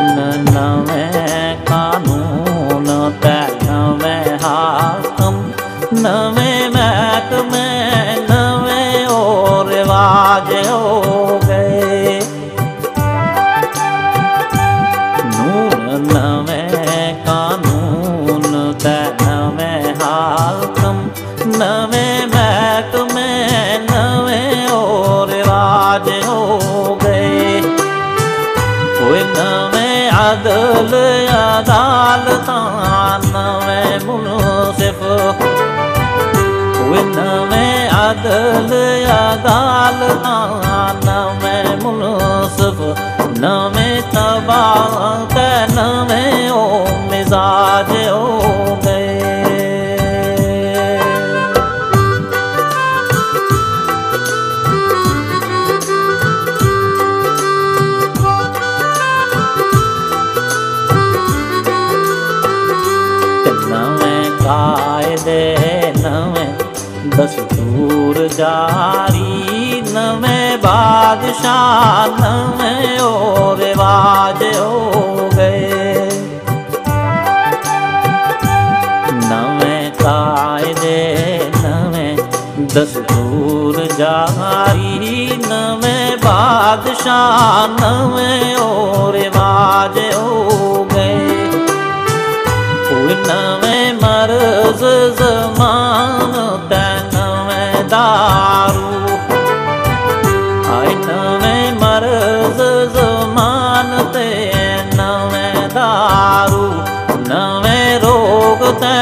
नवें कानून ते नवें हाकम, नवें महकमे नवें और रिवाज हो गए। नून नवें कानून ते नवें हाकम, नवें महकमे नवें और रिवाज हो गए। कोई नवें अदल अदालतां नवें मुनसिफ, कोई नवें अदल अदालतां नवें मुनसिफ, नवें तबाह ते नवें ओ मिजाज हो गए। कायदे नवें दस्तूर जारी, नवें बादशाह नवें और रिवाज हो गए। नवें कायदे नवें दस्तूर जारी, नवें बादशाह नवें और रिवाज हो गए। कोई नवें मर्ज ज़मान ते नवें दारू, आए नवें मर्ज ज़मान ते नवें दारू, नवें रोग ते